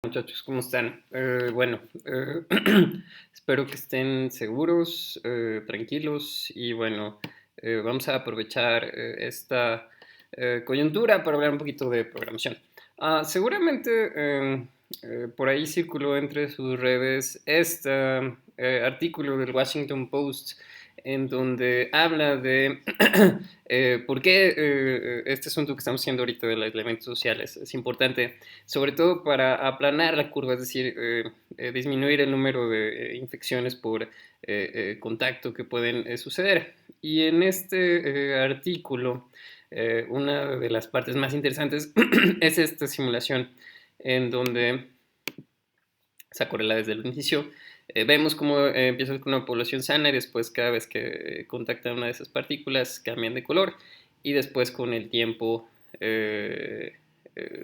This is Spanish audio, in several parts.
Muchachos, ¿cómo están? Espero que estén seguros, tranquilos y bueno, vamos a aprovechar esta coyuntura para hablar un poquito de programación. Seguramente por ahí circuló entre sus redes este artículo del Washington Post en donde habla de por qué este asunto que estamos haciendo ahorita del aislamiento social es importante, sobre todo para aplanar la curva, es decir, disminuir el número de infecciones por contacto que pueden suceder. Y en este artículo, una de las partes más interesantes es esta simulación en donde se acorrela desde el inicio. Vemos cómo empieza con una población sana y después cada vez que contactan una de esas partículas cambian de color y después con el tiempo se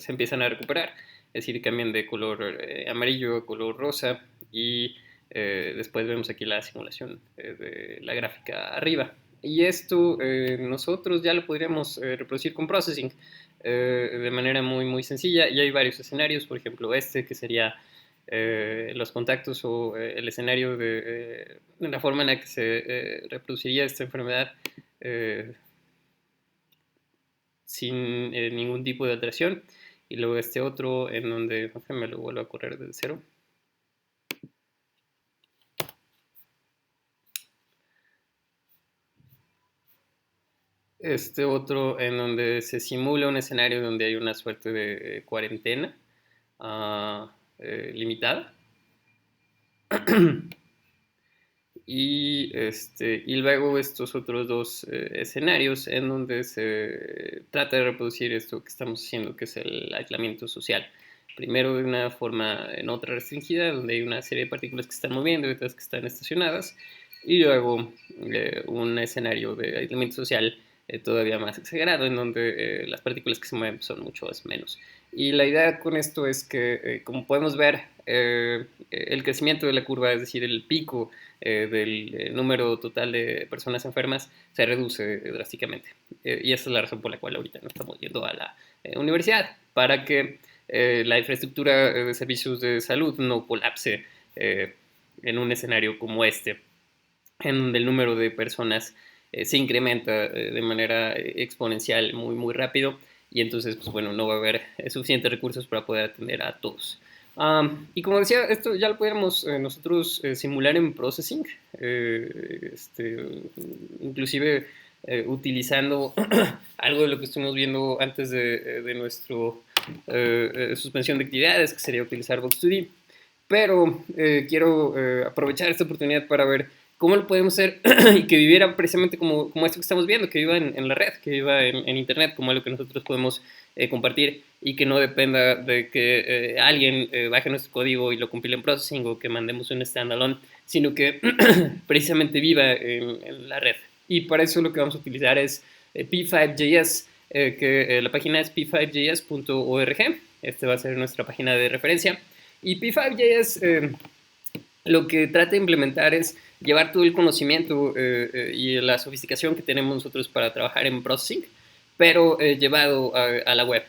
empiezan a recuperar, es decir, cambian de color amarillo a color rosa y después vemos aquí la simulación de la gráfica arriba. Y esto nosotros ya lo podríamos reproducir con processing de manera muy sencilla y hay varios escenarios, por ejemplo este que sería los contactos o el escenario de la forma en la que se reproduciría esta enfermedad eh, sin ningún tipo de alteración. Y luego este otro en donde me lo vuelvo a correr desde cero. Este otro en donde se simula un escenario donde hay una suerte de cuarentena limitada. Y luego estos otros dos escenarios en donde se trata de reproducir esto que estamos haciendo, que es el aislamiento social. Primero de una forma en otra restringida, donde hay una serie de partículas que están moviendo y otras que están estacionadas, y luego un escenario de aislamiento social todavía más exagerado, en donde las partículas que se mueven son mucho menos. Y la idea con esto es que, como podemos ver, el crecimiento de la curva, es decir, el pico del número total de personas enfermas se reduce drásticamente. Y esa es la razón por la cual ahorita no estamos yendo a la universidad, para que la infraestructura de servicios de salud no colapse en un escenario como este, en donde el número de personas se incrementa de manera exponencial muy rápido y entonces pues bueno, no va a haber suficientes recursos para poder atender a todos. Y como decía, esto ya lo pudiéramos nosotros simular en processing, inclusive utilizando algo de lo que estuvimos viendo antes de nuestro suspensión de actividades, que sería utilizar Box2D. Pero quiero aprovechar esta oportunidad para ver cómo lo podemos hacer y que viviera precisamente como esto que estamos viendo, que viva en la red, que viva en Internet, como algo que nosotros podemos compartir y que no dependa de que alguien baje nuestro código y lo compile en processing o que mandemos un standalone, sino que precisamente viva en la red. Y para eso lo que vamos a utilizar es P5JS, que la página es p5js.org. Esta va a ser nuestra página de referencia. Y P5JS lo que trata de implementar es llevar todo el conocimiento y la sofisticación que tenemos nosotros para trabajar en processing, pero llevado a la web.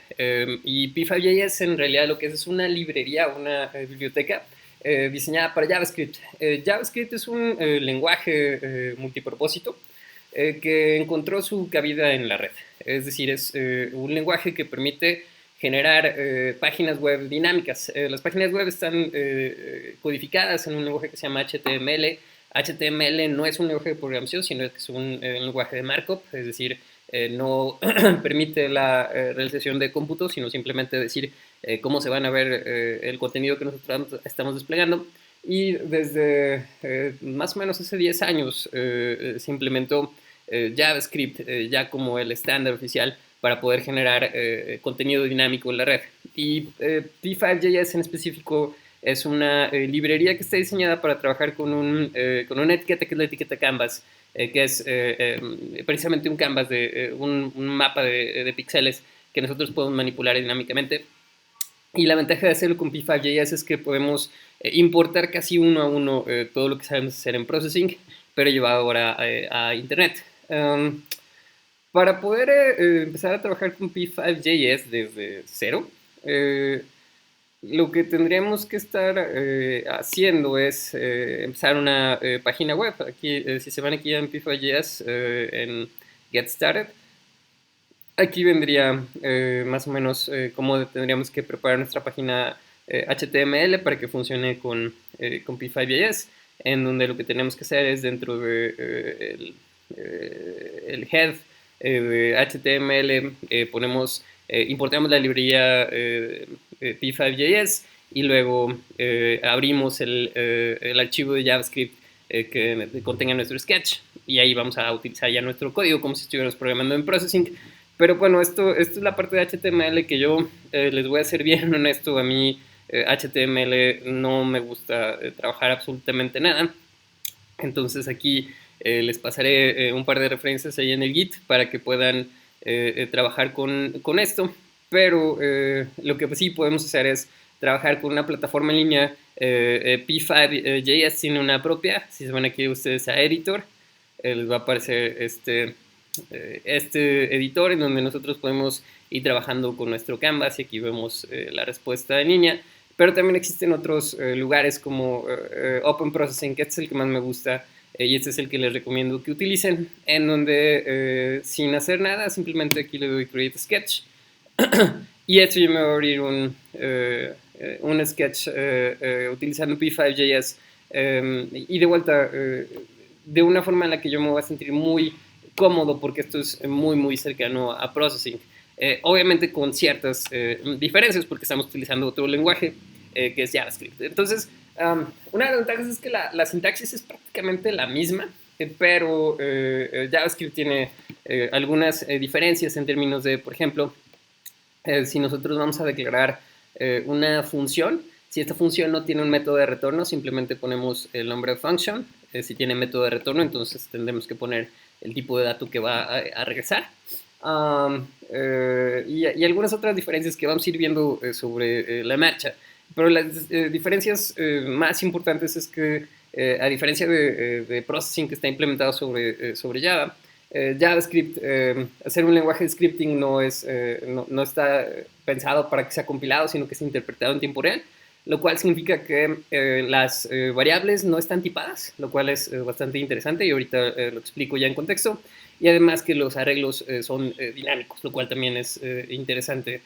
Y P5JS en realidad lo que es una librería, una biblioteca diseñada para JavaScript. JavaScript es un lenguaje multipropósito que encontró su cabida en la red. Es decir, es un lenguaje que permite generar páginas web dinámicas. Las páginas web están codificadas en un lenguaje que se llama HTML. HTML no es un lenguaje de programación, sino que es un lenguaje de markup, es decir, no permite la realización de cómputos, sino simplemente decir cómo se van a ver el contenido que nosotros estamos desplegando. Y desde más o menos hace 10 años se implementó JavaScript ya como el estándar oficial para poder generar contenido dinámico en la red. Y P5JS en específico es una librería que está diseñada para trabajar con una etiqueta que es la etiqueta Canvas, que es precisamente un canvas de un mapa de píxeles que nosotros podemos manipular dinámicamente. Y la ventaja de hacerlo con P5JS es que podemos importar casi uno a uno todo lo que sabemos hacer en processing, pero llevado ahora a Internet. Para poder empezar a trabajar con P5JS desde cero, lo que tendríamos que estar haciendo es empezar una página web. Aquí, si se van aquí a Py.js en Get Started, aquí vendría más o menos cómo tendríamos que preparar nuestra página HTML para que funcione con Py.js, en donde lo que tenemos que hacer es dentro de el head de HTML importamos la librería Py.js y luego abrimos el archivo de JavaScript que contenga nuestro sketch y ahí vamos a utilizar ya nuestro código como si estuviéramos programando en Processing. Pero bueno, esto es la parte de HTML que yo les voy a ser bien honesto. A mí HTML no me gusta trabajar absolutamente nada. Entonces aquí les pasaré un par de referencias ahí en el Git para que puedan trabajar con esto. Pero lo que sí podemos hacer es trabajar con una plataforma en línea. P5.js tiene una propia. Si se van aquí ustedes a Editor, les va a aparecer este editor en donde nosotros podemos ir trabajando con nuestro Canvas y aquí vemos la respuesta en línea. Pero también existen otros lugares como Open Processing, que este es el que más me gusta y este es el que les recomiendo que utilicen, en donde sin hacer nada, simplemente aquí le doy Create Sketch y esto ya me va a abrir un sketch utilizando P5.js y de vuelta de una forma en la que yo me voy a sentir muy cómodo porque esto es muy cercano a Processing. Obviamente con ciertas diferencias porque estamos utilizando otro lenguaje que es JavaScript. Entonces, una de las ventajas es que la sintaxis es prácticamente la misma, pero JavaScript tiene algunas diferencias en términos de, por ejemplo, si nosotros vamos a declarar una función, si esta función no tiene un método de retorno, simplemente ponemos el nombre de function. Si tiene método de retorno, entonces tendremos que poner el tipo de dato que va a regresar. Y algunas otras diferencias que vamos a ir viendo sobre la marcha. Pero las diferencias más importantes es que, a diferencia de Processing que está implementado sobre Java, JavaScript, hacer un lenguaje de scripting no está pensado para que sea compilado, sino que es interpretado en tiempo real, lo cual significa que las variables no están tipadas, lo cual es bastante interesante y ahorita lo explico ya en contexto, y además que los arreglos son dinámicos, lo cual también es interesante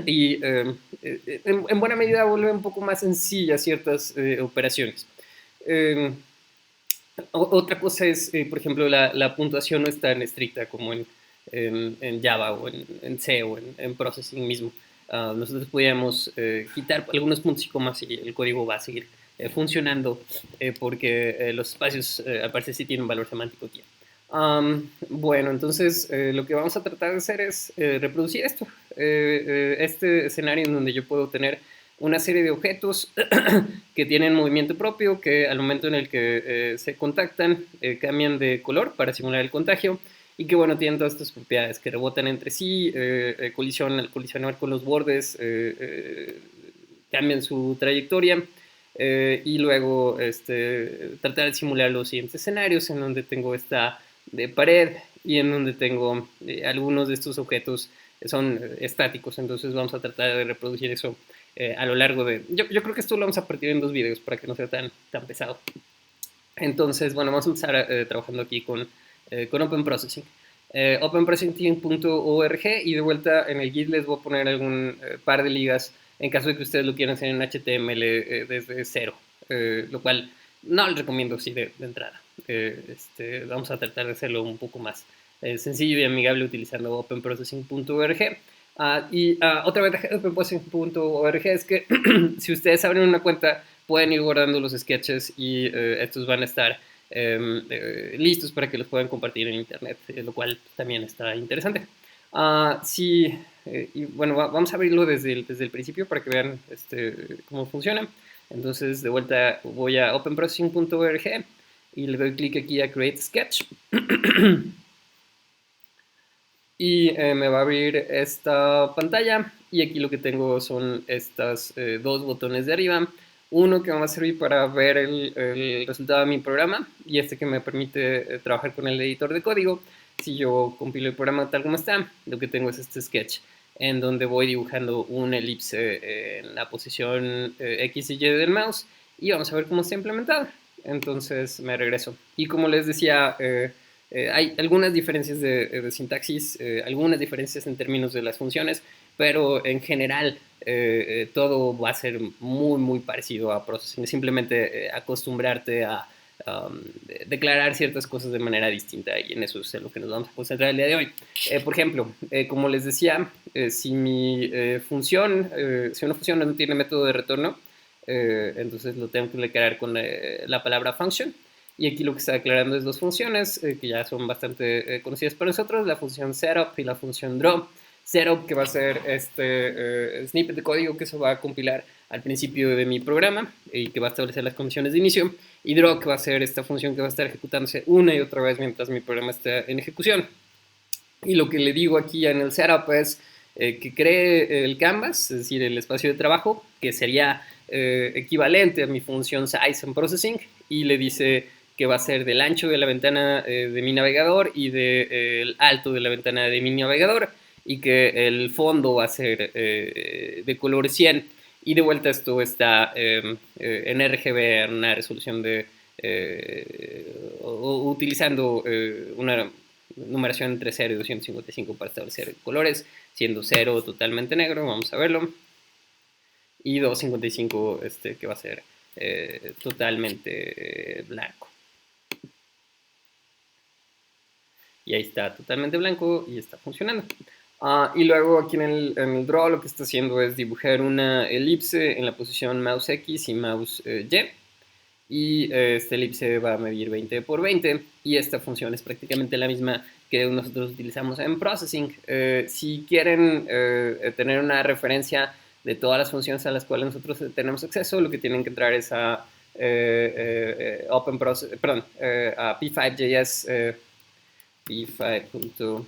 y en buena medida vuelve un poco más sencillas ciertas operaciones. Otra cosa es, por ejemplo, la puntuación no es tan estricta como en Java o en C o en Processing mismo. Nosotros podríamos quitar algunos puntos y comas y el código va a seguir funcionando porque los espacios, al parecer, sí tienen un valor semántico aquí. Bueno, entonces lo que vamos a tratar de hacer es reproducir esto. Este escenario en donde yo puedo tener una serie de objetos que tienen movimiento propio, que al momento en el que se contactan cambian de color para simular el contagio y que bueno, tienen todas estas propiedades que rebotan entre sí, al colisionar con los bordes, cambian su trayectoria y luego tratar de simular los siguientes escenarios en donde tengo esta de pared y en donde tengo algunos de estos objetos son estáticos, entonces vamos a tratar de reproducir eso a lo largo de... Yo creo que esto lo vamos a partir en 2 videos para que no sea tan pesado. Entonces, bueno, vamos a empezar trabajando aquí con Open Processing. Openprocessing.org y de vuelta en el Git les voy a poner algún par de ligas en caso de que ustedes lo quieran hacer en HTML desde cero, lo cual no les recomiendo así de entrada. Vamos a tratar de hacerlo un poco más sencillo y amigable utilizando openprocessing.org. Otra ventaja de openprocessing.org es que si ustedes abren una cuenta pueden ir guardando los sketches y estos van a estar listos para que los puedan compartir en internet, lo cual también está interesante. Y bueno, vamos a abrirlo desde el principio para que vean cómo funciona. Entonces, de vuelta voy a openprocessing.org y le doy clic aquí a Create Sketch. Y me va a abrir esta pantalla y aquí lo que tengo son estos 2 botones de arriba. Uno que me va a servir para ver el resultado de mi programa y este que me permite trabajar con el editor de código. Si yo compilo el programa tal como está, lo que tengo es este sketch. en donde voy dibujando una elipse en la posición X y Y del mouse y vamos a ver cómo está implementado. Entonces me regreso. Y como les decía, hay algunas diferencias de sintaxis, algunas diferencias en términos de las funciones, pero en general todo va a ser muy parecido a processing. Simplemente acostumbrarte a declarar ciertas cosas de manera distinta y en eso es en lo que nos vamos a concentrar el día de hoy. Por ejemplo, como les decía, si mi función, si una función no tiene método de retorno, entonces lo tengo que declarar con la palabra function. Y aquí lo que está declarando es dos funciones que ya son bastante conocidas para nosotros, la función setup y la función draw. Setup, que va a ser este snippet de código que se va a compilar al principio de mi programa y que va a establecer las condiciones de inicio, y draw, que va a ser esta función que va a estar ejecutándose una y otra vez mientras mi programa está en ejecución. Y lo que le digo aquí en el setup es que cree el canvas, es decir, el espacio de trabajo, que sería equivalente a mi función size en processing, y le dice que va a ser del ancho de la ventana de mi navegador y del alto de la ventana de mi navegador, y que el fondo va a ser de color 100. Y de vuelta esto está en RGB, en una resolución de utilizando una numeración entre 0 y 255 para establecer colores, siendo 0 totalmente negro, vamos a verlo, y 255 que va a ser totalmente blanco. Y ahí está totalmente blanco y está funcionando. Y luego aquí en el draw lo que está haciendo es dibujar una elipse en la posición mouse X y mouse Y. Y esta elipse va a medir 20 por 20 y esta función es prácticamente la misma que nosotros utilizamos en processing. Si quieren tener una referencia de todas las funciones a las cuales nosotros tenemos acceso, lo que tienen que entrar es a a p5.js, p5.js,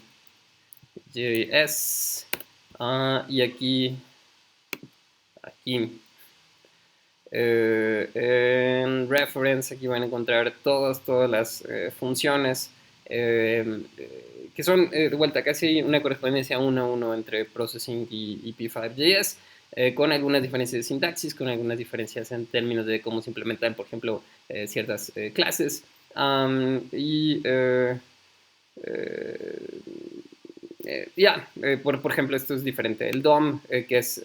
y aquí en reference aquí van a encontrar todas las funciones que son de vuelta casi una correspondencia 1 a 1 entre processing y P5.js, con algunas diferencias de sintaxis, con algunas diferencias en términos de cómo se implementan, por ejemplo, ciertas clases. Por ejemplo, esto es diferente. El DOM, que es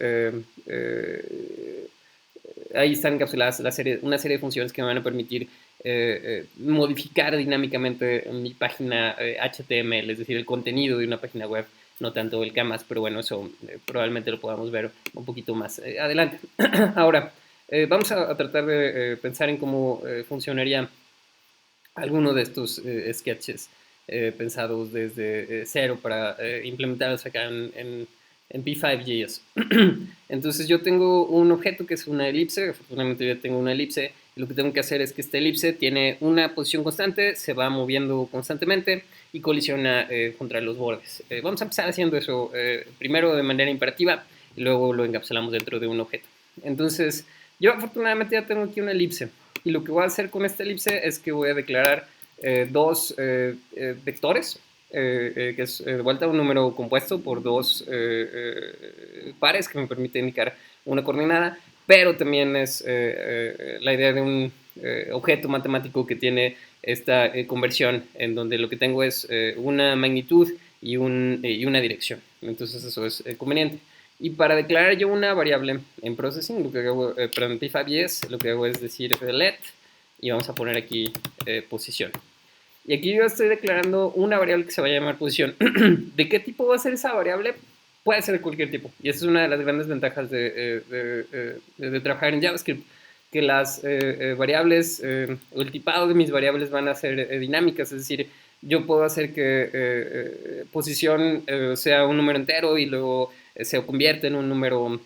ahí están encapsuladas una serie de funciones que me van a permitir modificar dinámicamente mi página HTML, es decir, el contenido de una página web, no tanto el canvas, pero bueno, eso probablemente lo podamos ver un poquito más adelante. Ahora, vamos a tratar de pensar en cómo funcionaría alguno de estos sketches pensados desde cero para implementarlos acá en P5.js. Entonces yo tengo un objeto que es una elipse, afortunadamente yo tengo una elipse, y lo que tengo que hacer es que esta elipse tiene una posición constante, se va moviendo constantemente y colisiona contra los bordes. Vamos a empezar haciendo eso primero de manera imperativa y luego lo encapsulamos dentro de un objeto. Entonces yo afortunadamente ya tengo aquí una elipse y lo que voy a hacer con esta elipse es que voy a declarar dos vectores, que es de vuelta un número compuesto por dos pares que me permite indicar una coordenada, pero también es la idea de un objeto matemático que tiene esta conversión en donde lo que tengo es una magnitud y una dirección. Entonces eso es conveniente. Y para declarar yo una variable en processing, lo que hago, perdón, en P5.js, lo que hago es decir let, y vamos a poner aquí posición. Y aquí yo estoy declarando una variable que se va a llamar posición. ¿De qué tipo va a ser esa variable? Puede ser de cualquier tipo. Y esa es una de las grandes ventajas de trabajar en JavaScript, que las variables, o el tipado de mis variables van a ser dinámicas, es decir, yo puedo hacer que posición sea un número entero y luego se convierte en un número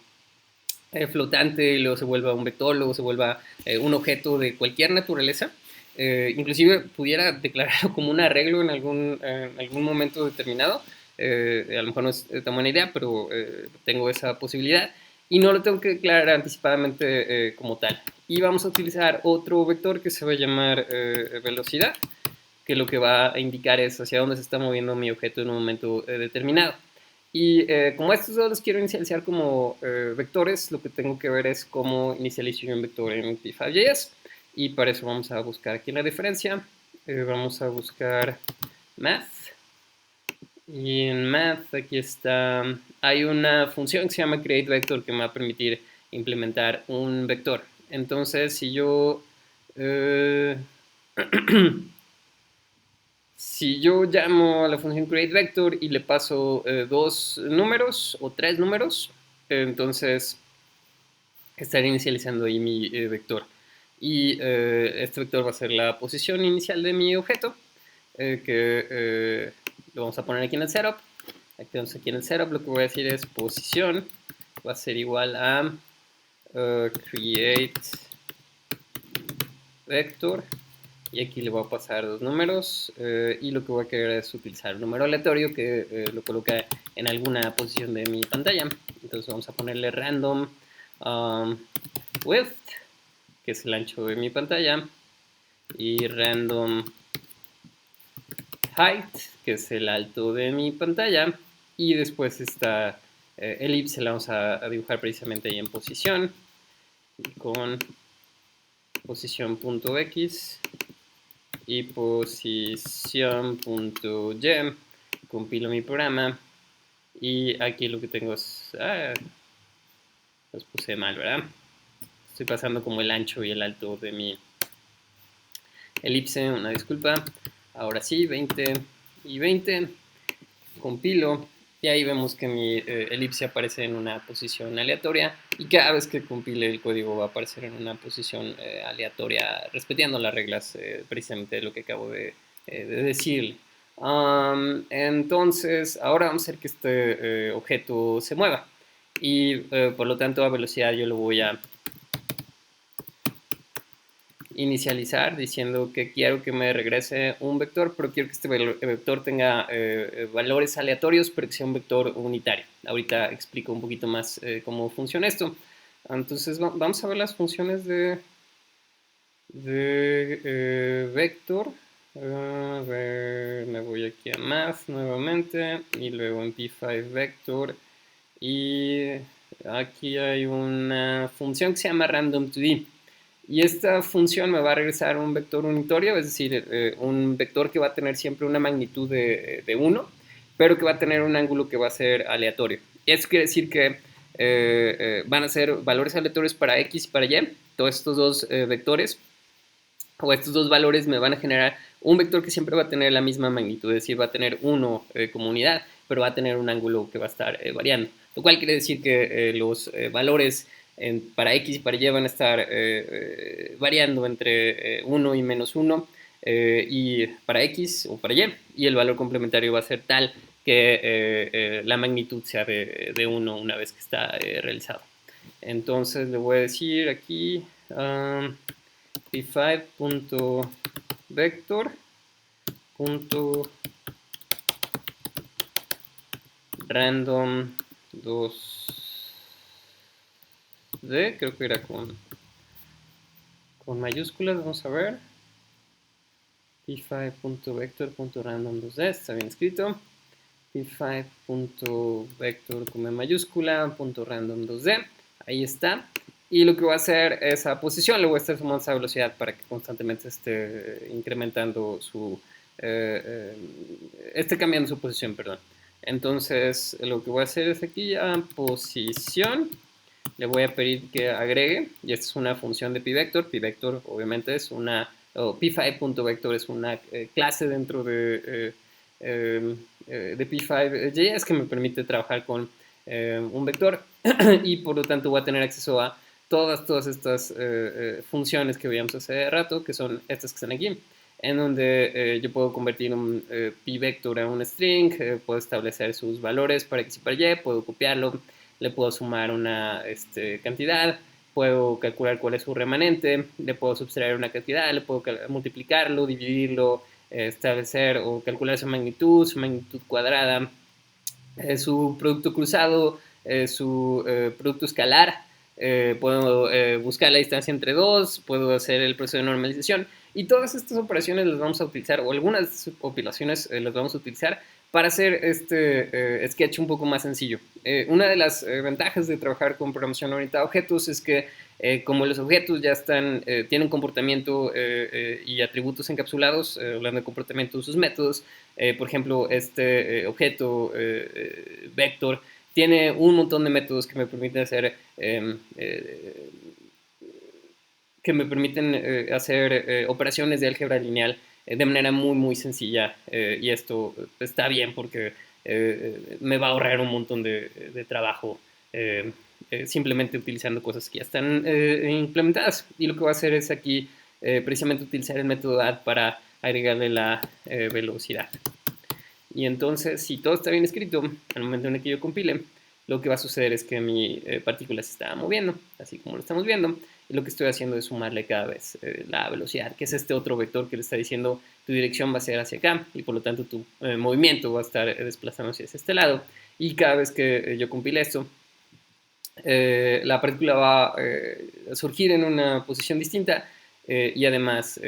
flotante y luego se vuelva un vector, luego se vuelva un objeto de cualquier naturaleza. Inclusive pudiera declararlo como un arreglo en algún momento determinado. A lo mejor no es tan buena idea, pero tengo esa posibilidad y no lo tengo que declarar anticipadamente como tal. Y vamos a utilizar otro vector que se va a llamar velocidad, que lo que va a indicar es hacia dónde se está moviendo mi objeto en un momento determinado. Y como estos dos los quiero inicializar como vectores, lo que tengo que ver es cómo inicializo un vector en P5.js. Y para eso vamos a buscar aquí en la diferencia. Vamos a buscar math. Y en math aquí está, hay una función que se llama createVector que me va a permitir implementar un vector. Entonces, si yo si yo llamo a la función createVector y le paso dos números o tres números, entonces estaré inicializando ahí mi vector. Y este vector va a ser la posición inicial de mi objeto, que lo vamos a poner aquí en el setup. Aquí en el setup lo que voy a decir es posición va a ser igual a create vector, y aquí le voy a pasar dos números, y lo que voy a querer es utilizar un número aleatorio que lo coloca en alguna posición de mi pantalla. Entonces vamos a ponerle random width, que es el ancho de mi pantalla, y random height, que es el alto de mi pantalla, y después esta elipse la vamos a dibujar precisamente ahí en posición, con posición.x y posición.y. Compilo mi programa y aquí lo que tengo es... los puse mal, ¿verdad? Estoy pasando como el ancho y el alto de mi elipse, una disculpa. Ahora sí, 20 y 20. Compilo y ahí vemos que mi elipse aparece en una posición aleatoria, y cada vez que compile el código va a aparecer en una posición aleatoria, respetando las reglas precisamente de lo que acabo de decir. Entonces ahora vamos a hacer que este objeto se mueva, y por lo tanto a velocidad yo lo voy a inicializar diciendo que quiero que me regrese un vector, pero quiero que este vector tenga valores aleatorios, pero que sea un vector unitario. Ahorita explico un poquito más cómo funciona esto. Entonces vamos a ver las funciones de vector. A ver, me voy aquí a math nuevamente y luego en P5 vector, y aquí hay una función que se llama random2d. Y esta función me va a regresar un vector unitario, es decir, un vector que va a tener siempre una magnitud de 1, pero que va a tener un ángulo que va a ser aleatorio. Eso quiere decir que van a ser valores aleatorios para x y para y. Todos estos dos vectores o estos dos valores me van a generar un vector que siempre va a tener la misma magnitud, es decir, va a tener 1 como unidad, pero va a tener un ángulo que va a estar variando. Lo cual quiere decir que los valores para x y para y van a estar variando entre 1 y menos 1, y para x o para y el valor complementario va a ser tal que la magnitud sea de 1 una vez que está realizado. Entonces le voy a decir aquí p5.vector random 2d, creo que era con mayúsculas, vamos a ver. p5.vector.random2d, está bien escrito. p5.vector con mayúscula, .random2d, ahí está. Y lo que voy a hacer es a posición, le voy a estar sumando esa velocidad para que constantemente esté incrementando su... esté cambiando su posición, perdón. Entonces lo que voy a hacer es aquí a posición, le voy a pedir que agregue, y esta es una función de pvector. Pvector obviamente es una, p5.vector es una clase dentro de P5.js que me permite trabajar con un vector y por lo tanto voy a tener acceso a todas estas funciones que veíamos hace rato, que son estas que están aquí, en donde yo puedo convertir un pvector a un string, puedo establecer sus valores para x y para y, puedo copiarlo, le puedo sumar una cantidad, puedo calcular cuál es su remanente, le puedo subtraer una cantidad, le puedo multiplicarlo, dividirlo, establecer o calcular su magnitud cuadrada, su producto cruzado, su producto escalar, puedo buscar la distancia entre dos, puedo hacer el proceso de normalización, y todas estas operaciones las vamos a utilizar, o algunas operaciones las vamos a utilizar para hacer este sketch un poco más sencillo. Una de las ventajas de trabajar con programación orientada a objetos es que como los objetos ya tienen comportamiento y atributos encapsulados, hablando de comportamiento, sus métodos, por ejemplo, este objeto vector tiene un montón de métodos que me permiten hacer operaciones de álgebra lineal de manera muy, muy sencilla. Y esto está bien porque me va a ahorrar un montón de trabajo simplemente utilizando cosas que ya están implementadas. Y lo que voy a hacer es aquí precisamente utilizar el método add para agregarle la velocidad. Y entonces, si todo está bien escrito, al momento en el que yo compile, lo que va a suceder es que mi partícula se está moviendo, así como lo estamos viendo, y lo que estoy haciendo es sumarle cada vez la velocidad, que es este otro vector que le está diciendo tu dirección va a ser hacia acá, y por lo tanto tu movimiento va a estar desplazándose hacia este lado, y cada vez que yo compile esto, la partícula va a surgir en una posición distinta y además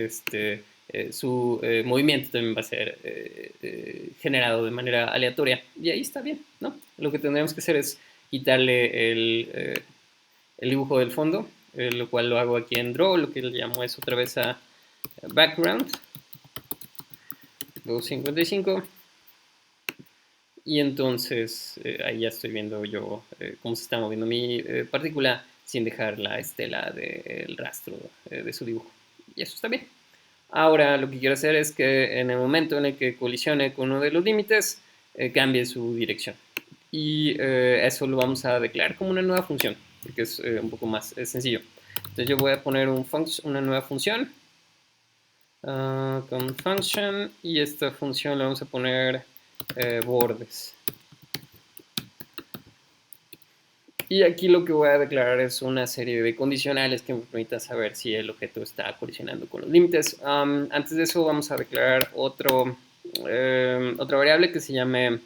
su movimiento también va a ser generado de manera aleatoria. Y ahí está bien, ¿no? Lo que tendremos que hacer es quitarle el dibujo del fondo, lo cual lo hago aquí en Draw, lo que le llamo es otra vez a Background 255. Y entonces ahí ya estoy viendo yo cómo se está moviendo mi partícula sin dejar la estela del rastro de su dibujo. Y eso está bien. Ahora lo que quiero hacer es que en el momento en el que colisione con uno de los límites, cambie su dirección. Y eso lo vamos a declarar como una nueva función, porque es un poco más sencillo. Entonces yo voy a poner una nueva función con function, y esta función le vamos a poner bordes. Y aquí lo que voy a declarar es una serie de condicionales que me permitan saber si el objeto está colisionando con los límites. Antes de eso vamos a declarar otra variable que se llame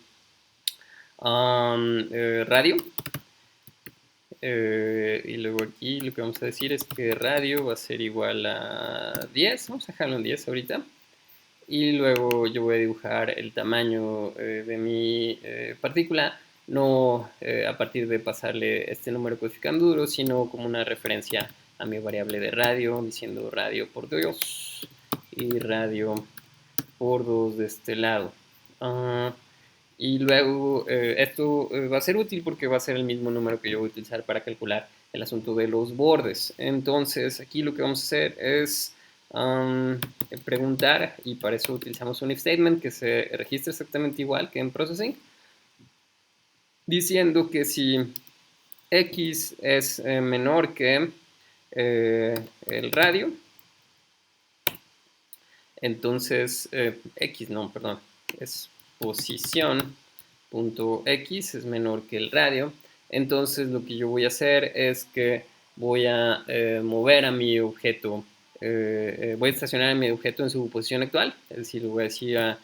radio. Y luego aquí lo que vamos a decir es que radio va a ser igual a 10. Vamos a dejarlo en 10 ahorita. Y luego yo voy a dibujar el tamaño de mi partícula, no a partir de pasarle este número codificando duro, sino como una referencia a mi variable de radio, diciendo radio por 2 y radio por 2 de este lado. Y luego esto va a ser útil porque va a ser el mismo número que yo voy a utilizar para calcular el asunto de los bordes. Entonces aquí lo que vamos a hacer es preguntar, y para eso utilizamos un if statement que se registra exactamente igual que en processing, diciendo que si x es menor que el radio, entonces x, no, perdón, es posición punto x es menor que el radio. Entonces lo que yo voy a hacer es que voy a mover a mi objeto, voy a estacionar a mi objeto en su posición actual, es decir, le voy a decir a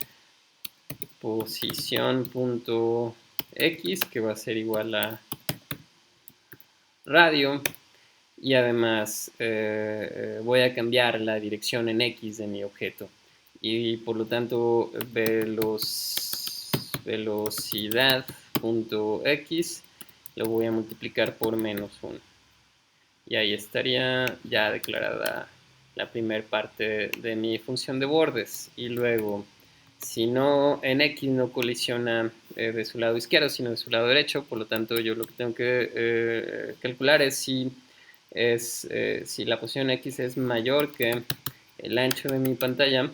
posición punto x, que va a ser igual a radio, y además voy a cambiar la dirección en x de mi objeto, y por lo tanto velocidad.x lo voy a multiplicar por -1, y ahí estaría ya declarada la primera parte de mi función de bordes. Y luego, si no, en x no colisiona de su lado izquierdo, sino de su lado derecho, por lo tanto yo lo que tengo que calcular es si la posición x es mayor que el ancho de mi pantalla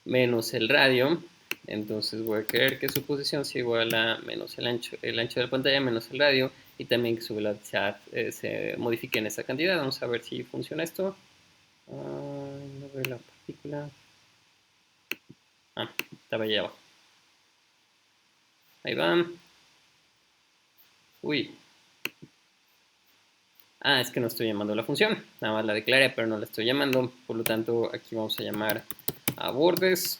menos el radio. Entonces voy a querer que su posición sea igual a menos el ancho de la pantalla menos el radio, y también que su velocidad se modifique en esa cantidad. Vamos a ver si funciona esto. No veo la partícula. Estaba allá abajo. Ahí va. Uy. Es que no estoy llamando la función. Nada más la declaré, pero no la estoy llamando. Por lo tanto, aquí vamos a llamar a bordes.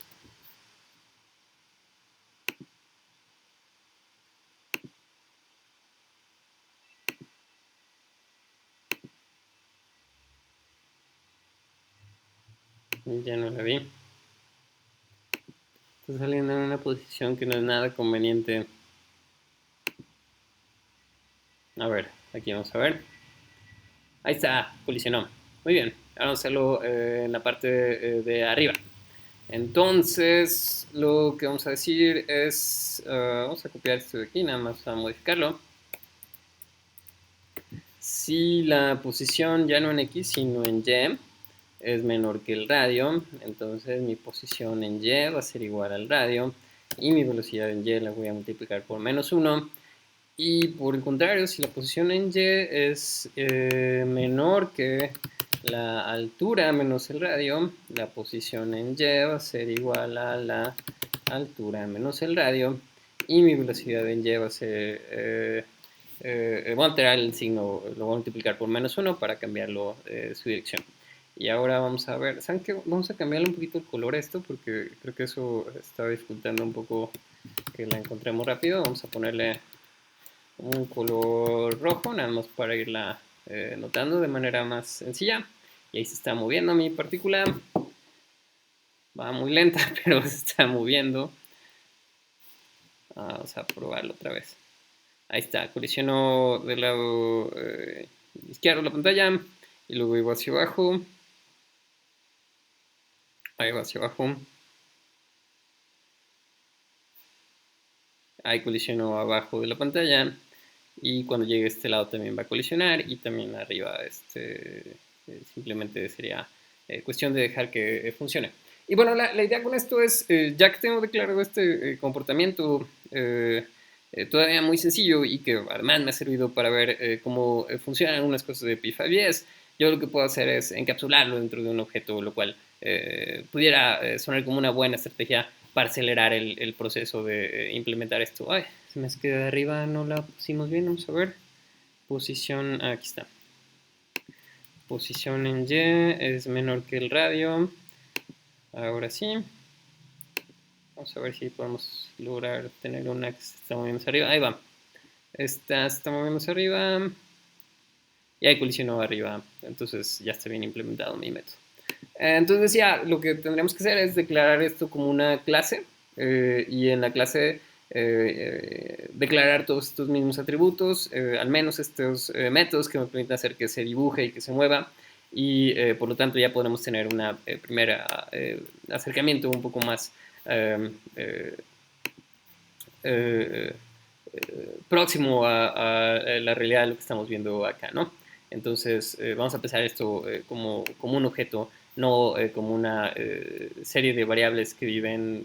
Ya no la vi. Está saliendo en una posición que no es nada conveniente. A ver, aquí vamos a ver. Ahí está, colisionó. Muy bien, ahora vamos a hacerlo en la parte de arriba. Entonces, lo que vamos a decir es, vamos a copiar esto de aquí, nada más a modificarlo. Si la posición ya no en X, sino en Y, es menor que el radio, entonces mi posición en Y va a ser igual al radio, y mi velocidad en Y la voy a multiplicar por -1. Y por el contrario, si la posición en Y es menor que la altura menos el radio, la posición en Y va a ser igual a la altura menos el radio, y mi velocidad en Y va a ser, voy a alterar el signo, lo voy a multiplicar por -1 para cambiarlo su dirección. Y ahora vamos a ver, ¿saben qué? Vamos a cambiarle un poquito el color a esto porque creo que eso está dificultando un poco que la encontremos rápido. Vamos a ponerle un color rojo, nada más para irla notando de manera más sencilla. Y ahí se está moviendo mi partícula. Va muy lenta, pero se está moviendo. Vamos a probarlo otra vez. Ahí está, colisionó del lado izquierdo de la pantalla. Y luego iba hacia abajo. Ahí va hacia abajo. Ahí colisionó abajo de la pantalla. Y cuando llegue a este lado también va a colisionar. Y también arriba simplemente sería cuestión de dejar que funcione. Y bueno, la idea con esto es, ya que tengo declarado este comportamiento todavía muy sencillo y que además me ha servido para ver cómo funcionan algunas cosas de Pi5.js, yo lo que puedo hacer es encapsularlo dentro de un objeto, lo cual pudiera sonar como una buena estrategia para acelerar el proceso de implementar esto. Ay, se me queda de arriba, no la pusimos bien, vamos a ver. Posición, aquí está. Posición en Y es menor que el radio. Ahora sí. Vamos a ver si podemos lograr tener una que se está moviendo hacia arriba. Ahí va. Esta se está moviendo hacia arriba. Y ahí colisionó arriba. Entonces ya está bien implementado mi método. Entonces ya lo que tendríamos que hacer es declarar esto como una clase. Y en la clase declarar todos estos mismos atributos, al menos estos métodos que me permiten hacer que se dibuje y que se mueva, y por lo tanto ya podremos tener una primera acercamiento un poco más próximo a la realidad de lo que estamos viendo acá, ¿no? Entonces vamos a pensar esto como un objeto, no como una serie de variables que viven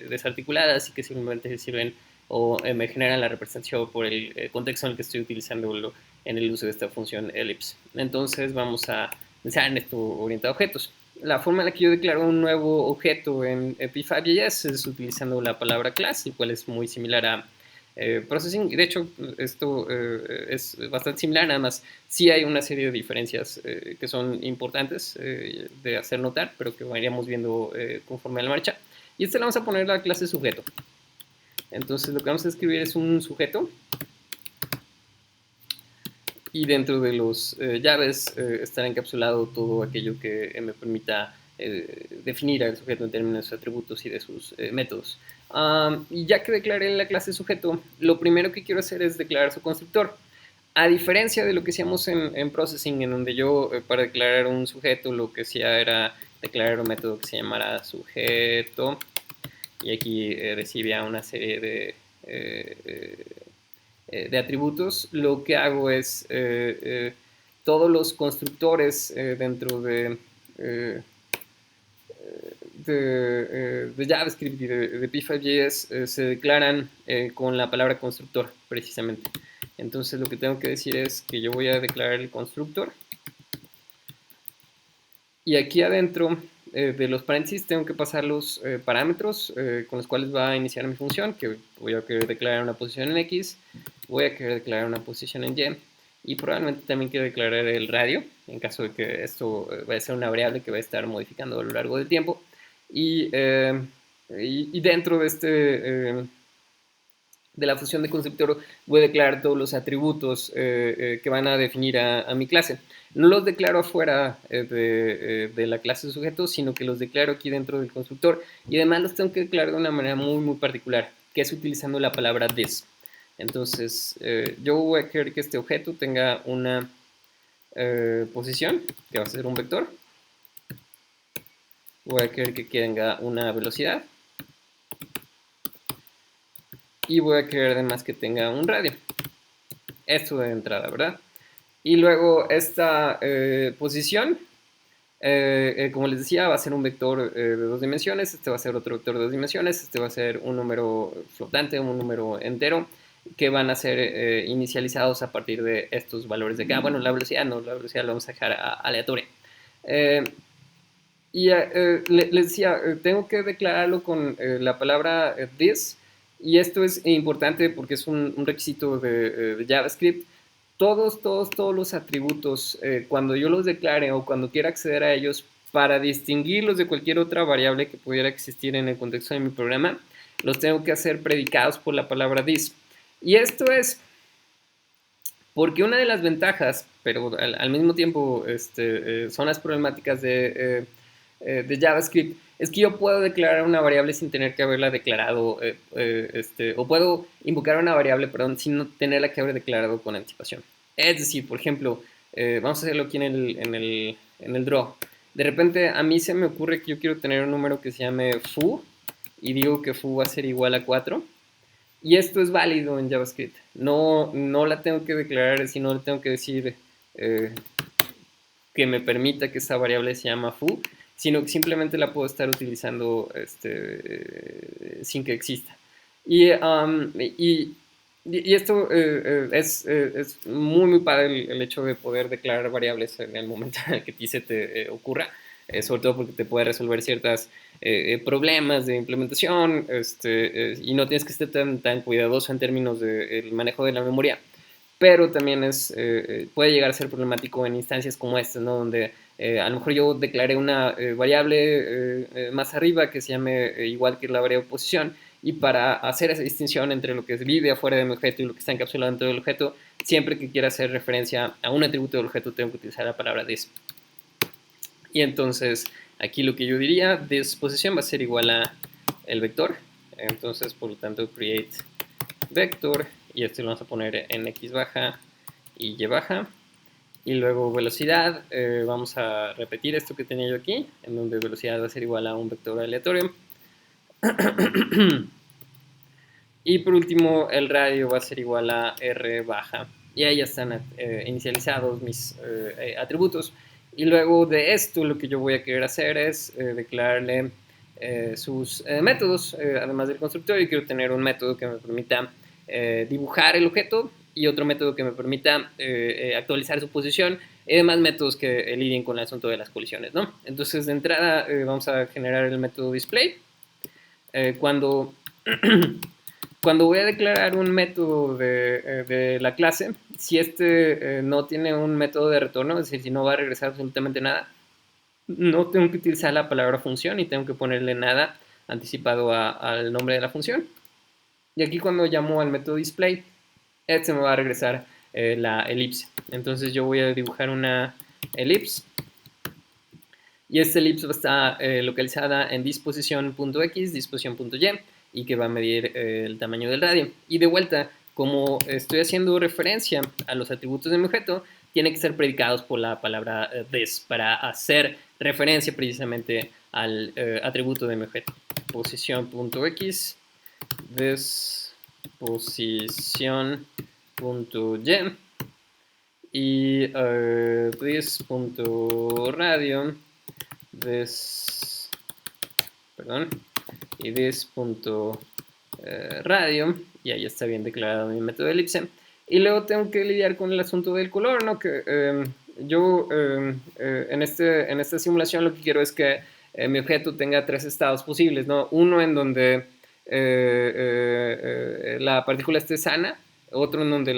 desarticuladas y que simplemente sirven o me generan la representación por el contexto en el que estoy utilizando en el uso de esta función ellipse. Entonces vamos a pensar en esto orientado a objetos. La forma en la que yo declaro un nuevo objeto en Pi5.js es utilizando la palabra class, el cual es muy similar a processing. De hecho, esto es bastante similar, nada más sí hay una serie de diferencias que son importantes de hacer notar, pero que iríamos viendo conforme a la marcha. Y le vamos a poner la clase sujeto. Entonces lo que vamos a escribir es un sujeto. Y dentro de los llaves estará encapsulado todo aquello que me permita definir al sujeto en términos de atributos y de sus métodos. Y ya que declaré la clase sujeto, lo primero que quiero hacer es declarar su constructor. A diferencia de lo que hacíamos en Processing, en donde yo para declarar un sujeto lo que hacía era declarar un método que se llamara sujeto, y aquí recibía una serie de atributos. Lo que hago es todos los constructores dentro de JavaScript y de Pi5.js se declaran con la palabra constructor, precisamente. Entonces lo que tengo que decir es que yo voy a declarar el constructor. Y aquí adentro de los paréntesis tengo que pasar los parámetros con los cuales va a iniciar mi función, que voy a querer declarar una posición en X, voy a querer declarar una posición en Y, y probablemente también quiero declarar el radio, en caso de que esto vaya a ser una variable que va a estar modificando a lo largo del tiempo. Y dentro de de la función de constructor voy a declarar todos los atributos que van a definir a mi clase. No los declaro afuera de la clase de sujeto, sino que los declaro aquí dentro del constructor y además los tengo que declarar de una manera muy particular, que es utilizando la palabra this. Entonces, yo voy a querer que este objeto tenga una posición, que va a ser un vector. Voy a querer que tenga una velocidad. Y voy a querer además que tenga un radio. Esto de entrada, ¿verdad? Y luego esta posición, como les decía, va a ser un vector de 2 dimensiones. Este va a ser otro vector de 2 dimensiones. Este va a ser un número flotante, un número entero, que van a ser inicializados a partir de estos valores de acá. Bueno, la velocidad no, la velocidad la vamos a dejar aleatoria. Les decía, tengo que declararlo con la palabra this, y esto es importante porque es un requisito de JavaScript. Todos los atributos, cuando yo los declare o cuando quiera acceder a ellos, para distinguirlos de cualquier otra variable que pudiera existir en el contexto de mi programa, los tengo que hacer predicados por la palabra this. Y esto es porque una de las ventajas, pero al mismo tiempo son las problemáticas de JavaScript, es que yo puedo declarar una variable sin tener que haberla declarado, o puedo invocar una variable, perdón, sin no tenerla que haber declarado con anticipación. Es decir, por ejemplo, vamos a hacerlo aquí en el draw. De repente a mí se me ocurre que yo quiero tener un número que se llame foo, y digo que foo va a ser igual a 4. Y esto es válido en JavaScript. No la tengo que declarar, sino le tengo que decir que me permita que esta variable se llama foo, sino que simplemente la puedo estar utilizando sin que exista. Y esto es muy padre el hecho de poder declarar variables en el momento en el que a ti se te ocurra, sobre todo porque te puede resolver ciertos problemas de implementación, y no tienes que estar tan cuidadoso en términos del manejo de la memoria. Pero también puede llegar a ser problemático en instancias como estas, ¿no? Donde a lo mejor yo declaré una variable más arriba que se llame igual que la variable posición, y para hacer esa distinción entre lo que vive afuera de mi objeto y lo que está encapsulado dentro del objeto, siempre que quiera hacer referencia a un atributo del objeto tengo que utilizar la palabra this. Y entonces aquí lo que yo diría, this posición va a ser igual a el vector. Entonces, por lo tanto, create vector, y esto lo vamos a poner en x baja y y baja. Y luego velocidad, vamos a repetir esto que tenía yo aquí, en donde velocidad va a ser igual a un vector aleatorio. Y por último, el radio va a ser igual a r baja. Y ahí ya están inicializados mis atributos. Y luego de esto, lo que yo voy a querer hacer es declararle sus métodos, además del constructor. Y quiero tener un método que me permita dibujar el objeto, y otro método que me permita actualizar su posición, y demás métodos que lidien con el asunto de las colisiones, ¿no? Entonces, de entrada, vamos a generar el método display. Cuando voy a declarar un método de la clase, si no tiene un método de retorno, es decir, si no va a regresar absolutamente nada, no tengo que utilizar la palabra función y tengo que ponerle nada anticipado al nombre de la función. Y aquí cuando llamo al método display, me va a regresar la elipse. Entonces yo voy a dibujar una elipse, y esta elipse va a estar localizada en disposición.x, disposición.y, y que va a medir el tamaño del radio. Y de vuelta, como estoy haciendo referencia a los atributos de mi objeto, tiene que ser predicados por la palabra this para hacer referencia precisamente al atributo de mi objeto. Posición.x, disposición.y, y this.radio, y this.radio, y ahí está bien declarado mi método de elipse. Y luego tengo que lidiar con el asunto del color, ¿no? Que yo en esta simulación lo que quiero es que mi objeto tenga 3 estados posibles, ¿no? Uno en donde la partícula esté sana, otro en donde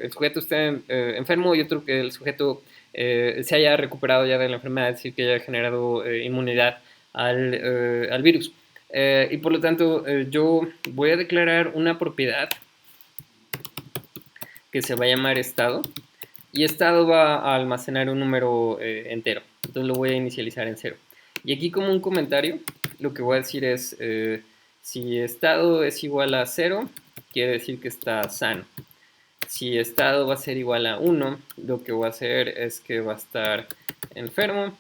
el sujeto esté enfermo, y otro que el sujeto se haya recuperado ya de la enfermedad, es decir, que haya generado inmunidad al virus. Y por lo tanto, yo voy a declarar una propiedad que se va a llamar estado. Y estado va a almacenar un número entero. Entonces lo voy a inicializar en 0. Y aquí como un comentario, lo que voy a decir es, si estado es igual a 0, quiere decir que está sano. Si estado va a ser igual a 1, lo que voy a hacer es que va a estar enfermo.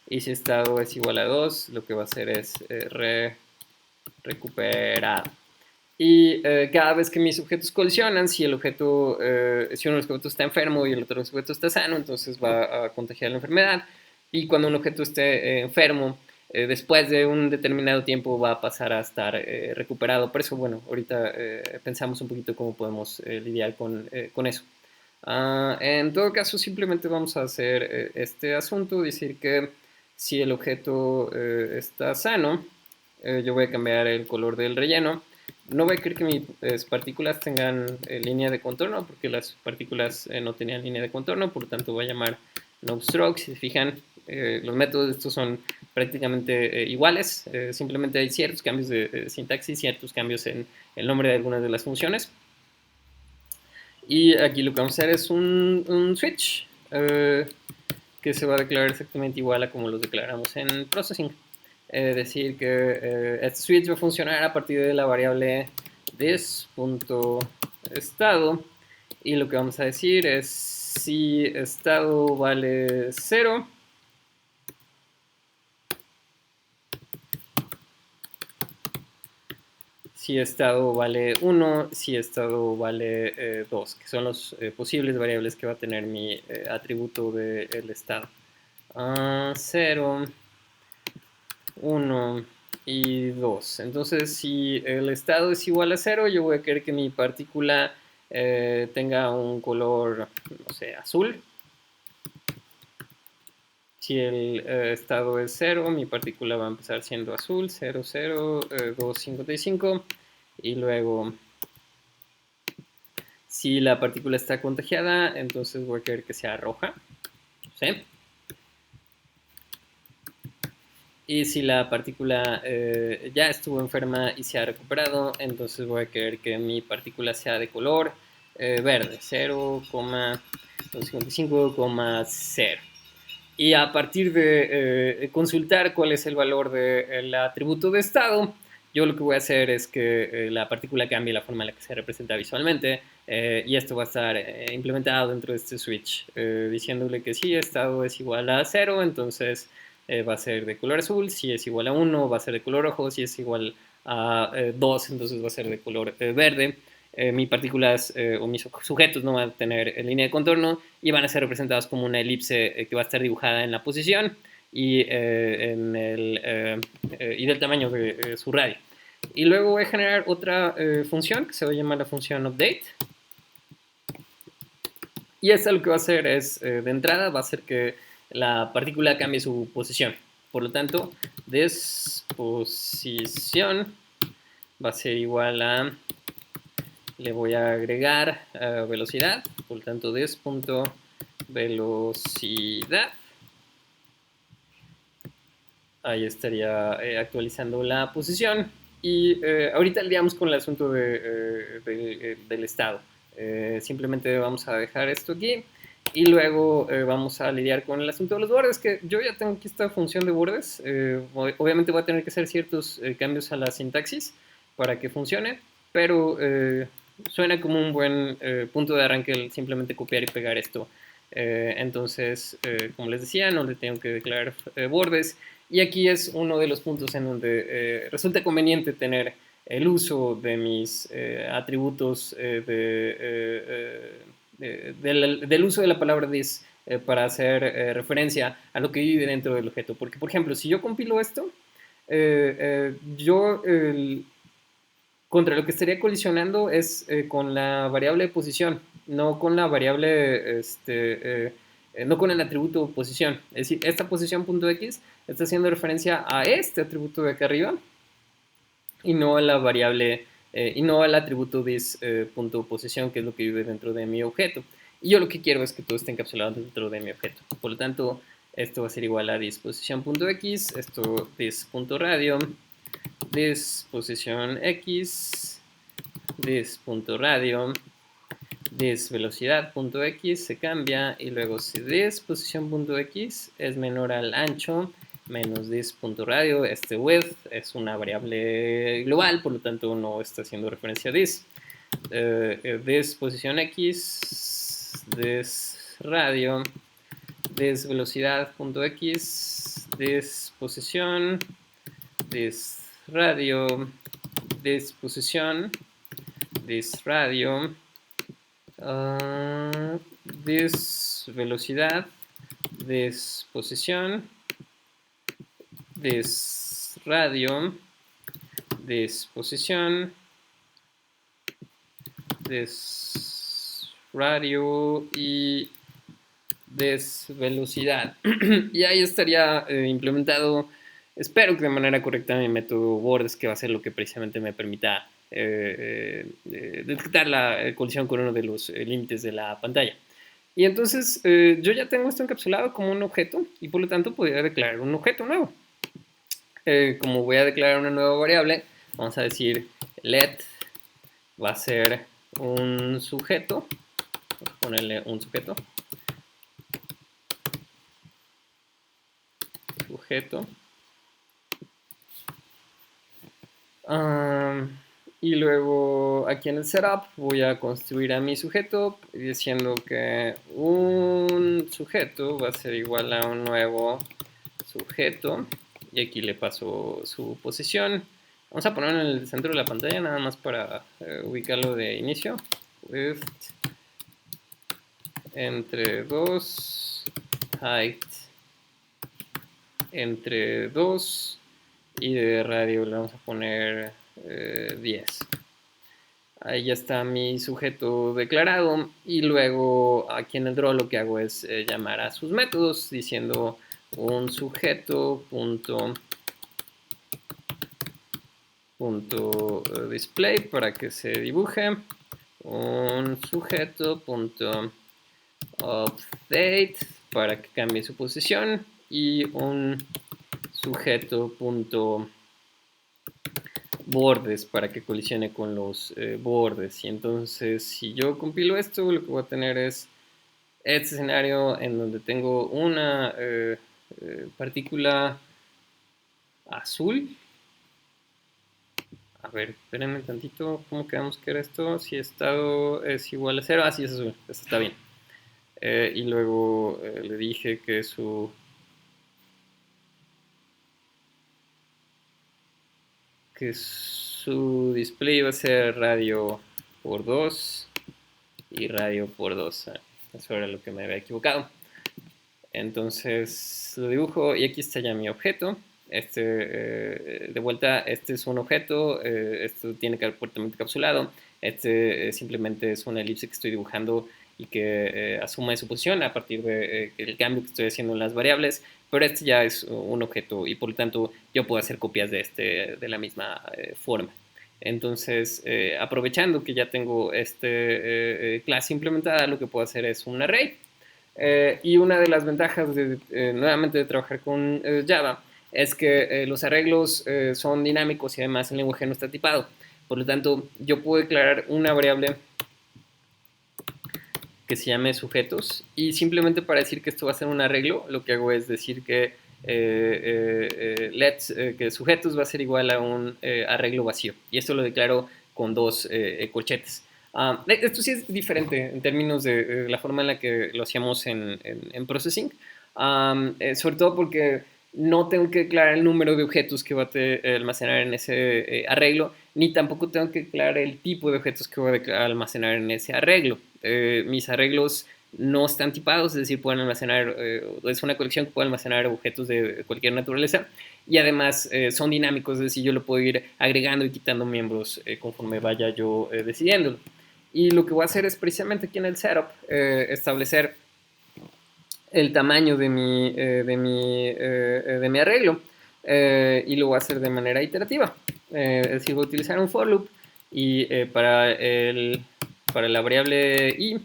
Y si estado es igual a 2, lo que va a hacer es recuperado. Y cada vez que mis objetos colisionan, si el objeto, si uno de los objetos está enfermo y el otro objeto está sano, entonces va a contagiar la enfermedad. Y cuando un objeto esté enfermo, después de un determinado tiempo va a pasar a estar recuperado. Por eso, bueno, ahorita pensamos un poquito cómo podemos lidiar con eso. En todo caso, simplemente vamos a hacer este asunto, decir que si el objeto está sano, yo voy a cambiar el color del relleno. No voy a querer que mis partículas tengan línea de contorno, porque las partículas no tenían línea de contorno, por lo tanto voy a llamar noStroke. Si se fijan, los métodos de estos son prácticamente iguales, simplemente hay ciertos cambios de sintaxis, ciertos cambios en el nombre de algunas de las funciones. Y aquí lo que vamos a hacer es un switch que se va a declarar exactamente igual a como los declaramos en processing. Decir que este switch va a funcionar a partir de la variable this.estado, y lo que vamos a decir es si estado vale 0, si estado vale 1, si estado vale 2, que son los posibles variables que va a tener mi atributo del estado. 0, 1 y 2. Entonces, si el estado es igual a 0, yo voy a querer que mi partícula tenga un color, no sé, azul. Si el estado es 0, mi partícula va a empezar siendo azul, 0, 0, 2, 55. Y luego, si la partícula está contagiada, entonces voy a querer que sea roja. ¿Sí? Y si la partícula ya estuvo enferma y se ha recuperado, entonces voy a querer que mi partícula sea de color verde, 0,255,0. Y a partir de consultar cuál es el valor del atributo de estado, yo lo que voy a hacer es que la partícula cambie la forma en la que se representa visualmente, y esto va a estar implementado dentro de este switch, diciéndole que si estado es igual a 0, entonces va a ser de color azul. Si es igual a 1, va a ser de color rojo. Si es igual a 2, entonces va a ser de color verde. Mis partículas o mis sujetos no van a tener línea de contorno y van a ser representados como una elipse que va a estar dibujada en la posición y, y del tamaño de su radio. Y luego voy a generar otra función que se va a llamar la función update. Y esta lo que va a hacer es, de entrada, va a hacer que la partícula cambie su posición. Por lo tanto, disposición va a ser igual a, le voy a agregar velocidad, por lo tanto, des.velocidad. Ahí estaría actualizando la posición. Y ahorita lidiamos con el asunto del estado. Simplemente vamos a dejar esto aquí. Y luego vamos a lidiar con el asunto de los bordes, que yo ya tengo aquí esta función de bordes. Obviamente voy a tener que hacer ciertos cambios a la sintaxis para que funcione, pero suena como un buen punto de arranque el simplemente copiar y pegar esto. Entonces, como les decía, no le tengo que declarar bordes. Y aquí es uno de los puntos en donde resulta conveniente tener el uso de mis atributos del uso de la palabra this para hacer referencia a lo que vive dentro del objeto. Porque, por ejemplo, si yo compilo esto, yo contra lo que estaría colisionando es con la variable de posición, no con la variable, no con el atributo posición. Es decir, esta posición.x está haciendo referencia a este atributo de acá arriba y no a la variable, y no al atributo this.posición, que es lo que vive dentro de mi objeto. Y yo lo que quiero es que todo esté encapsulado dentro de mi objeto. Por lo tanto, esto va a ser igual a disposición.x, esto this.radio, Disposición X, dis.radio, disvelocidad.x se cambia y luego si disposición.x es menor al ancho menos dis.radio, este width es una variable global, por lo tanto no está haciendo referencia a dis. Disposición x, disradio, disvelocidad.x, disposición, disradio, disposición, disradio, disvelocidad, disposición, disradio, disposición, disradio y desvelocidad. Y ahí estaría implementado, espero que de manera correcta, mi método bordes, que va a ser lo que precisamente me permita detectar la colisión con uno de los límites de la pantalla. Y entonces yo ya tengo esto encapsulado como un objeto y por lo tanto podría declarar un objeto nuevo. Como voy a declarar una nueva variable, vamos a decir let va a ser un sujeto, vamos a ponerle un sujeto, y luego aquí en el setup voy a construir a mi sujeto diciendo que un sujeto va a ser igual a un nuevo sujeto y aquí le paso su posición. Vamos a ponerlo en el centro de la pantalla nada más para ubicarlo de inicio. Width entre 2, height entre 2 y de radio le vamos a poner 10. Ahí ya está mi sujeto declarado y luego aquí en el draw lo que hago es llamar a sus métodos diciendo un sujeto punto display para que se dibuje, un sujeto punto update para que cambie su posición y un sujeto punto bordes para que colisione con los bordes. Y entonces si yo compilo esto, lo que voy a tener es este escenario en donde tengo una partícula azul. A ver, espérenme tantito, ¿cómo quedamos que era esto? Si estado es igual a 0, sí es azul, eso está bien. Y luego le dije que su display va a ser radio por 2 y radio por 2. Eso era lo que me había equivocado. Entonces lo dibujo y aquí está ya mi objeto. De vuelta, este es un objeto, esto tiene que fuertemente encapsulado. Simplemente es una elipse que estoy dibujando y que asume su posición a partir del cambio que estoy haciendo en las variables, pero este ya es un objeto y por lo tanto yo puedo hacer copias de la misma forma. Entonces, aprovechando que ya tengo clase implementada, lo que puedo hacer es un array. Y una de las ventajas nuevamente de trabajar con Java es que los arreglos son dinámicos y además el lenguaje no está tipado. Por lo tanto, yo puedo declarar una variable que se llame sujetos y simplemente para decir que esto va a ser un arreglo, lo que hago es decir que que sujetos va a ser igual a un arreglo vacío. Y esto lo declaro con dos corchetes. Esto sí es diferente en términos de la forma en la que lo hacíamos en Processing, sobre todo porque no tengo que declarar el número de objetos que va a almacenar en ese arreglo, ni tampoco tengo que declarar el tipo de objetos que voy a almacenar en ese arreglo. Mis arreglos no están tipados, es decir, pueden almacenar, es una colección que puede almacenar objetos de cualquier naturaleza y además son dinámicos, es decir, yo lo puedo ir agregando y quitando miembros conforme vaya yo decidiéndolo. Y lo que voy a hacer es precisamente aquí en el setup establecer el tamaño de mi arreglo y lo voy a hacer de manera iterativa. Es decir, voy a utilizar un for loop y para la variable i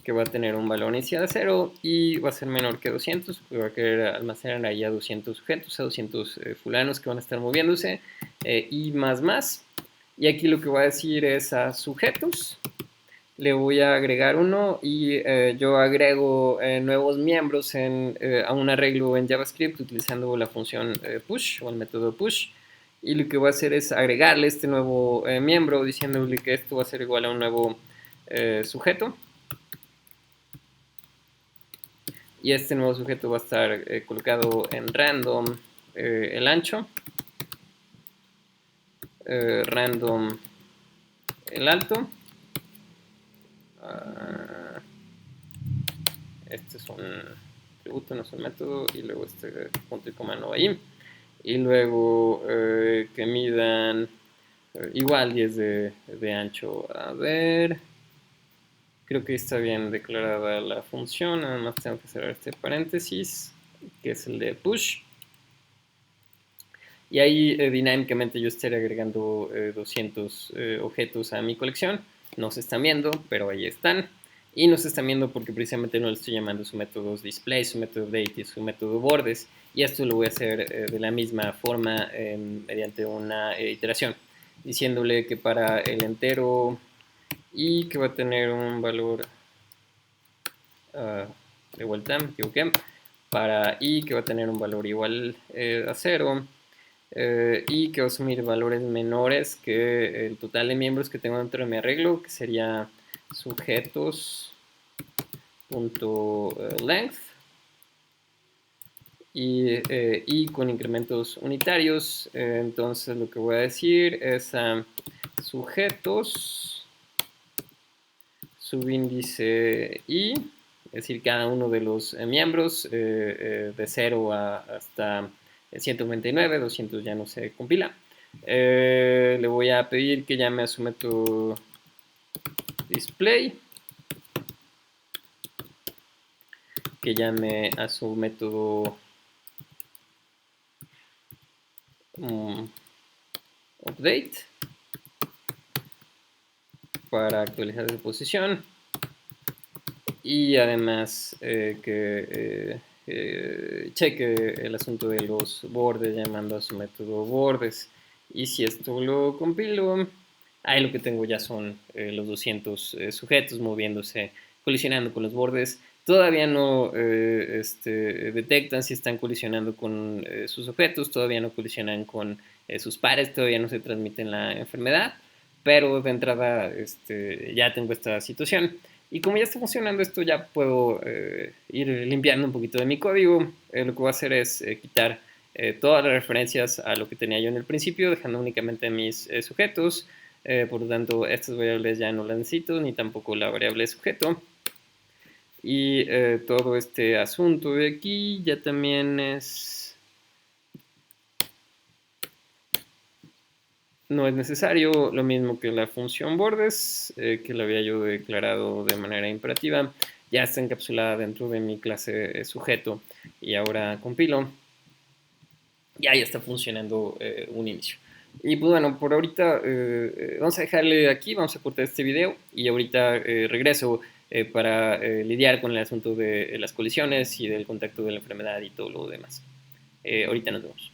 que va a tener un valor inicial de 0 y va a ser menor que 200, porque va a querer almacenar ahí a 200 sujetos, a 200 fulanos que van a estar moviéndose, y más. Y aquí lo que voy a decir es a sujetos, le voy a agregar uno y yo agrego nuevos miembros a un arreglo en JavaScript utilizando la función push o el método push. Y lo que voy a hacer es agregarle este nuevo miembro diciéndole que esto va a ser igual a un nuevo sujeto. Y este nuevo sujeto va a estar colocado en random el ancho, random el alto. Este es un atributo, no es un método, y luego este punto y coma no va ahí. Y luego que midan igual 10 de ancho. A ver, creo que está bien declarada la función, nada más tengo que cerrar este paréntesis, que es el de push. Y ahí dinámicamente yo estaré agregando 200 objetos a mi colección. No se están viendo, pero ahí están. Y no se están viendo porque precisamente no le estoy llamando su método display, su método date y su método bordes. Y esto lo voy a hacer de la misma forma mediante una iteración. Diciéndole que para el entero y que va a tener un valor de vuelta, me equivoqué. Para i que va a tener un valor igual a 0. Y que va a asumir valores menores que el total de miembros que tengo dentro de mi arreglo, que sería sujetos.length y con incrementos unitarios. Entonces lo que voy a decir es sujetos subíndice i, es decir, cada uno de los miembros de 0 hasta 199, 200 ya no se compila. Le voy a pedir que llame a su método display, que llame a su método update para actualizar su posición, y además que cheque el asunto de los bordes llamando a su método bordes. Y si esto lo compilo, ahí lo que tengo ya son los 200 sujetos moviéndose, colisionando con los bordes. Todavía no detectan si están colisionando con sus objetos, todavía no colisionan con sus pares, todavía no se transmiten la enfermedad, pero de entrada ya tengo esta situación. Y como ya está funcionando esto, ya puedo ir limpiando un poquito de mi código. Lo que voy a hacer es quitar todas las referencias a lo que tenía yo en el principio, dejando únicamente mis sujetos. Por lo tanto, estas variables ya no las necesito, ni tampoco la variable sujeto. Y todo este asunto de aquí ya también no es necesario, lo mismo que la función bordes, que la había yo declarado de manera imperativa, ya está encapsulada dentro de mi clase sujeto. Y ahora compilo, ya está funcionando un inicio. Y pues bueno, por ahorita vamos a dejarle aquí, vamos a cortar este video y ahorita regreso para lidiar con el asunto de las colisiones y del contacto de la enfermedad y todo lo demás. Ahorita nos vemos.